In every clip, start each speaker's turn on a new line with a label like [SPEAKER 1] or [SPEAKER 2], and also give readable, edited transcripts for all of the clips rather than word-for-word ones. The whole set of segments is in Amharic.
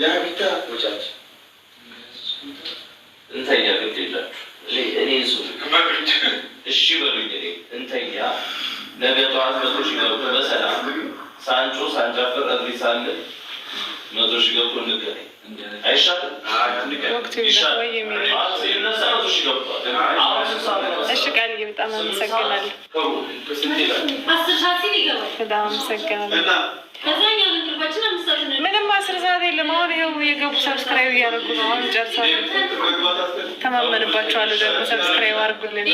[SPEAKER 1] የአቢታ ወጫች እንተኛ ግድ የላችሁ እኔ እሱ እሺ በሉኝ። እኔ እንተኛ ነገ ጠዋት 100 ሺህ ገብቶ በሰላም ሳንጮ ሳንጨፍር እሪ ሳለ 100 ሺህ ገብቶ እንገናኝ አይሻልም?
[SPEAKER 2] እሺ ቃል በጣም አመሰግናለሁ። በጣም አመሰግናለሁ። ምንም 10 ሰዓት የለም። አሁን ይኸው የገቡ ሰብስክራይብ እያደረጉ ነው። አሁን ጨርሳለሁ። ተማመንባቸዋለሁ። ደግሞ ሰብስክራይብ አድርጉልን።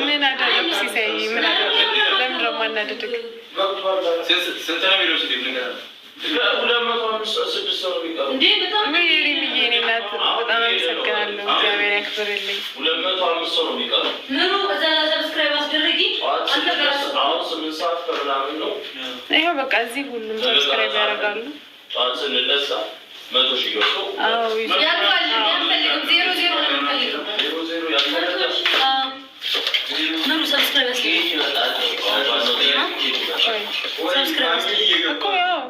[SPEAKER 2] ምን አደረግ ሲሳይ? ምን አደረግ? ለምን ደግሞ አናደድግ?
[SPEAKER 1] በጣም አመሰግናለሁ።
[SPEAKER 2] እግዚአብሔር ያክብርልኝ።
[SPEAKER 1] 205 ሰው ነው የሚቀረው።
[SPEAKER 2] ይኸው በቃ እዚህ ሁሉም ሰብስክራይብ ያደርጋሉ።
[SPEAKER 1] ጠዋት ስንነሳ 100 ሺህ ገብቶ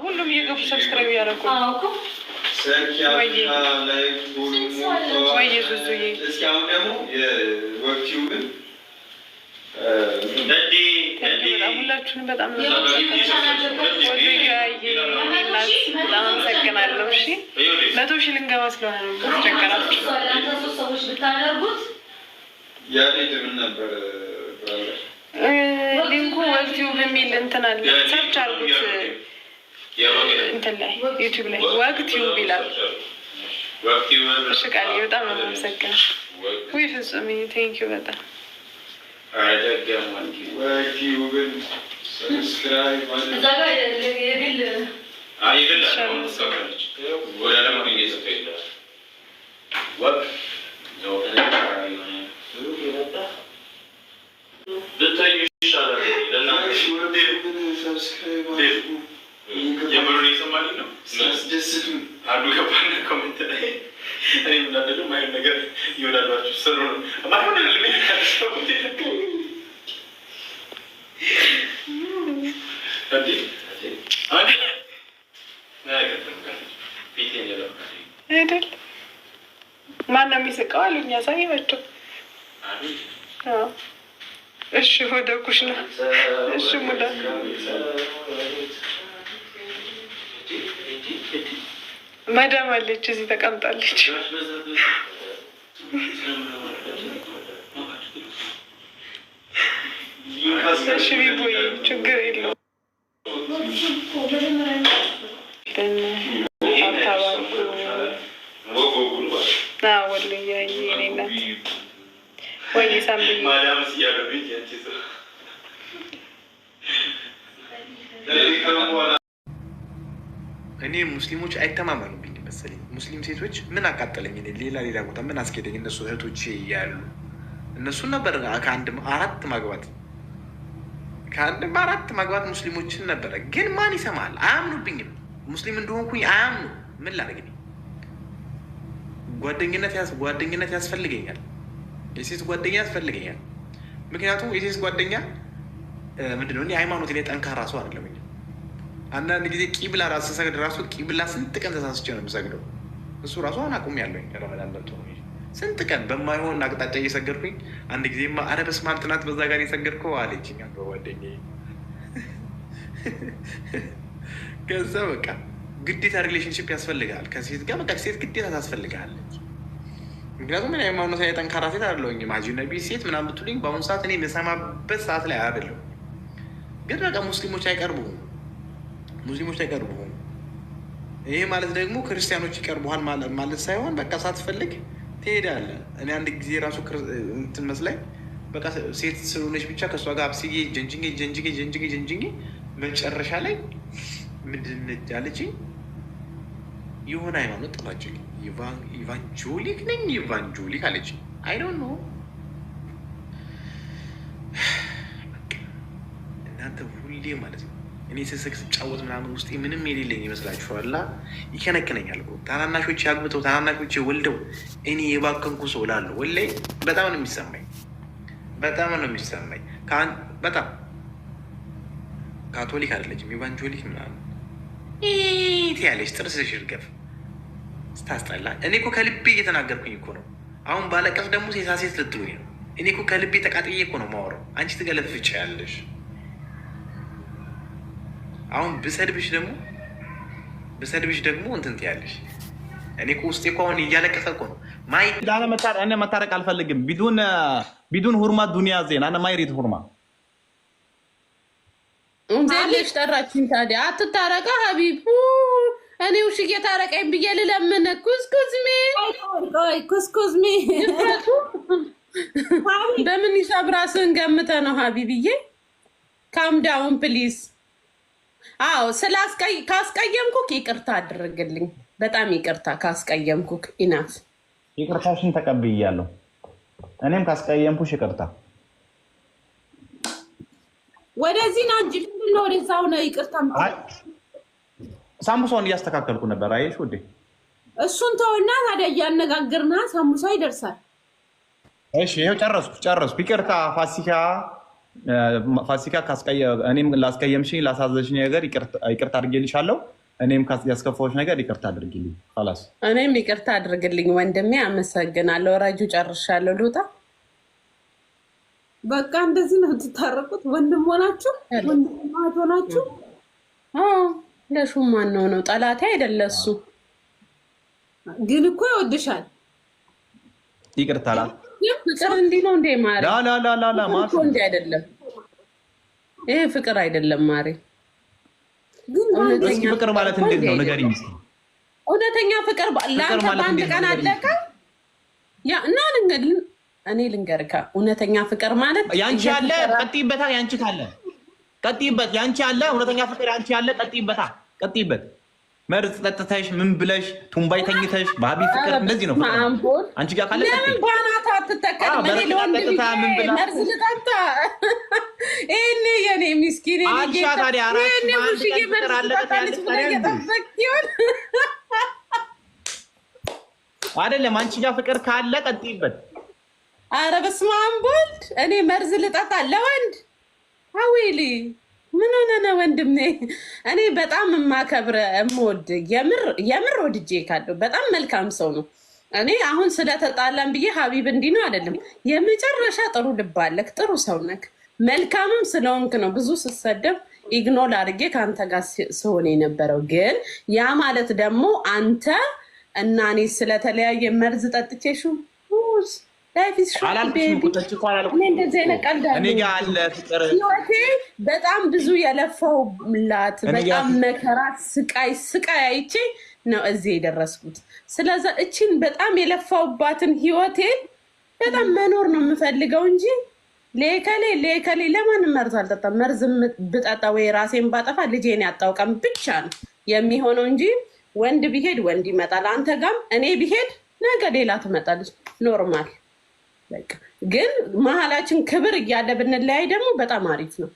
[SPEAKER 2] ሁሉም እየገቡ ሰብስክራይብ ያደረጉ ወይ ዙዙዬ
[SPEAKER 3] እስኪ አሁን ደግሞ የወቅቲውን
[SPEAKER 2] ሁላችሁንም በጣም በጣም አመሰግናለሁ። እሺ 100 ሺህ ልንገባ ስለሆነ ነው ተቸገራችሁ።
[SPEAKER 3] ያሬድ ምን ነበር
[SPEAKER 2] ሊንኩ ወቅቲው በሚል እንትን አለ። ሰርች አድርጉት እንትን ላይ ዩቲዩብ ላይ ወቅቲው ይላል። እሺ ቃልዬ በጣም ነው የማመሰግነው። ውይ ፍጹም ቴንኪው በጣም
[SPEAKER 3] ወቅቲውን ሰብስክራይብ
[SPEAKER 1] የምሩን የሰማኝ ነው
[SPEAKER 3] ደስቱ
[SPEAKER 1] አንዱ ከባድ ኮሜንት ላይ እኔ ምናደዱ ማይሆን ነገር ይወዳሏችሁ ስሩ ማይሆን
[SPEAKER 2] አይደል? ማነው የሚስቀው አሉኝ። ያሳየኋቸው። እሺ ወደ ኩሽና እሺ ሙላ ማዳም አለች እዚህ ተቀምጣለች። እሺ ቢቦዬ ችግር የለውም። ወሎዬ የእኔ እናት ወይ ሳምብዬ
[SPEAKER 4] እኔ ሙስሊሞች አይተማመኑብኝ መሰለኝ። ሙስሊም ሴቶች ምን አቃጠለኝ? ሌላ ቦታ ምን አስኬደኝ? እነሱ እህቶቼ እያሉ እነሱን ነበር ከአንድም አራት ማግባት ሙስሊሞችን ነበረ። ግን ማን ይሰማል? አያምኑብኝም። ሙስሊም እንደሆንኩኝ አያምኑ። ምን ላደርግ? ጓደኝነት ያስፈልገኛል። የሴት ጓደኛ ያስፈልገኛል። ምክንያቱም የሴት ጓደኛ ምንድነው? እኔ ሃይማኖት ላይ ጠንካራ ሰው አይደለም። አንዳንድ ጊዜ ቂብላ ራስ ሰግድ ራሱ ቂብላ ስንት ቀን ተሳስቼ ነው የምሰግደው። እሱ ራሱ አሁን አቁም ያለኝ ረመዳን መጥቶ ስንት ቀን በማይሆን አቅጣጫ እየሰገድኩኝ፣ አንድ ጊዜማ ኧረ በስመ አብ ጥናት በዛ ጋር የሰገድከው አለችኝ ጓደኛዬ። ከዛ በቃ ግዴታ ሪሌሽንሽፕ ያስፈልጋል ከሴት ጋር። በቃ ሴት ግዴታ ታስፈልጋለች። ምክንያቱም እኔ ሃይማኖት ላይ ጠንካራ ሴት አይደለሁኝም። አጅነቢ ሴት ምናምን ብትሉኝ በአሁኑ ሰዓት እኔ የምሰማበት ሰዓት ላይ አይደለሁም። ግን በቃ ሙስሊሞች አይቀርቡም። ይሄ ማለት ደግሞ ክርስቲያኖች ይቀርቡሃል ማለት ሳይሆን በቃ ሳትፈልግ ትሄዳለህ። እኔ አንድ ጊዜ ራሱ እንትን መስላኝ በቃ ሴት ስለሆነች ብቻ ከእሷ ጋር አብስዬ ጀንጅጌ መጨረሻ ላይ ምንድን አለችኝ? የሆነ ሃይማኖት ጠራችኝ። ኢቫንጆሊክ ነኝ ኢቫንጆሊክ አለችኝ። አይ ዶንት ኖ። እናንተ ሁሌ ማለት ነው እኔ ስስቅ ስጫወት ምናምን ውስጤ ምንም የሌለኝ ይመስላችኋል? ይከነክነኛል። ታናናሾች ያግብተው ታናናሾች ወልደው እኔ የባከንኩ ሰው ላለሁ ወላሂ በጣም ነው የሚሰማኝ። በጣም ካቶሊክ አይደለችም ኢቫንጆሊክ ምናምን ያለሽ ጥርስሽ ይርገፍ ስታስጠላ። እኔ እኮ ከልቤ እየተናገርኩኝ እኮ ነው። አሁን ባለቀስ ደግሞ ሴት ልትሉኝ ነው። እኔ እኮ ከልቤ ተቃጥዬ እኮ ነው ማወራው። አንቺ ትገለፍጭ ያለሽ። አሁን ብሰድብሽ ደግሞ እንትን ትያለሽ። እኔ እኮ ውስጤ እኮ አሁን እያለቀሰ እኮ ነው።
[SPEAKER 5] እኔ መታረቅ አልፈልግም። ቢዱን ሁርማ ዱኒያ ዜና እነ ማይሪት ሁርማ
[SPEAKER 6] እንዴልሽ ጠራችኝ። ታዲያ አትታረቃ ሀቢቡ። እኔ ውሽዬ ታረቀኝ ብዬ ልለምን። ኩስኩዝሚ በምን ሂሳብ ራስህን ገምተህ ነው ሀቢብዬ? ካም ዳውን ፕሊዝ። አዎ ካስቀየምኩክ ይቅርታ አድርግልኝ። በጣም ይቅርታ ካስቀየምኩክ። ኢናፍ
[SPEAKER 5] ይቅርታሽን ተቀብያለሁ። እኔም ካስቀየምኩሽ ይቅርታ።
[SPEAKER 6] ወደዚህ ና እንጂ ምንድነው ወደዛው ነው ይቅርታ።
[SPEAKER 5] ሳምቡሳውን እያስተካከልኩ ነበር። አየሽ ውዴ፣ እሱን
[SPEAKER 6] ተውና ታዲያ እያነጋግርና ሳምቡሳ ይደርሳል።
[SPEAKER 5] እሺ ይኸው ጨረስኩ። ይቅርታ ፋሲካ እኔም ላስቀየምሽኝ ላሳዘሽኝ ነገር ይቅርታ አድርጌልሻለሁ። እኔም ያስከፋዎች ነገር ይቅርታ አድርግልኝ። ላስ
[SPEAKER 6] እኔም ይቅርታ አድርግልኝ ወንድሜ። አመሰግናለሁ። ረጁ ጨርሻለሁ። ልውጣ። በቃ እንደዚህ ነው የምትታረቁት? ወንድም ሆናችሁ ወንድማት ሆናችሁ? ለሹ ማን ነው? ጠላቴ አይደለ እሱ። ግን እኮ ይወድሻል።
[SPEAKER 5] ይቅርታ
[SPEAKER 6] ፍቅር እንዲህ ነው እንዴ ማሪ?
[SPEAKER 5] ላ
[SPEAKER 6] እንዲ አይደለም። ይሄ ፍቅር አይደለም ማሪ።
[SPEAKER 5] እስኪ ፍቅር ማለት እንዴት ነው ንገሪኝ።
[SPEAKER 6] እውነተኛ ፍቅር ለአንተ በአንድ ቀን አለቀ? እኔ ልንገርካ፣ እውነተኛ ፍቅር ማለት
[SPEAKER 5] ያንቺ ያለ ቀጥይበታ። ያንቺ ካለ ቀጥይበት። ያንቺ ያለ እውነተኛ ፍቅር ያንቺ ያለ ቀጥይበታ። መርዝ ጠጥተሽ ምን ብለሽ ቱምባይ ተኝተሽ ባቢ ፍቅር እንደዚህ ነው ፍቅር። አንቺ ጋር ካለ
[SPEAKER 6] ለምን ባናታ አትተከልም? እኔ ለወንድ መርዝ ልጠጣ? እኔ የኔ ምስኪን
[SPEAKER 5] አንቺ ታዲያ አራሽ ማንድ ፍቅር አለ አይደለም? አንቺ ጋር ፍቅር ካለ ቀጥይበት።
[SPEAKER 6] ኧረ በስመ አብ ወልድ። እኔ መርዝ ልጠጣ ለወንድ? አዊሊ ምን ሆነ ነው ወንድሜ? እኔ በጣም የማከብረ የምወድ የምር ወድጄ ካለው በጣም መልካም ሰው ነው። እኔ አሁን ስለተጣላን ብዬ ሀቢብ እንዲህ ነው አይደለም። የመጨረሻ ጥሩ ልብ አለክ፣ ጥሩ ሰው ነክ፣ መልካምም ስለሆንክ ነው ብዙ ስሰደብ ኢግኖር አድርጌ ከአንተ ጋር ስሆን የነበረው። ግን ያ ማለት ደግሞ አንተ እና እኔ ስለተለያየ መርዝ ጠጥቼሹ በጣም ብዙ የለፋውላት በጣም መከራት ስቃይ አይቼ ነው እዚህ የደረስኩት። ስለዛ እችን በጣም የለፋውባትን ህይወቴን በጣም መኖር ነው የምፈልገው እንጂ ሌከሌ ለማንም መርዝ አልጠጣም። መርዝ ብጠጣ ወይ ራሴን ባጠፋ ልጄን ያጣውቀም ብቻ ነው የሚሆነው እንጂ ወንድ ቢሄድ ወንድ ይመጣል። አንተ ጋም እኔ ቢሄድ ነገ ሌላ ትመጣለች። ኖርማል። ግን መሀላችን ክብር እያለ ብንለያይ ደግሞ በጣም አሪፍ ነው።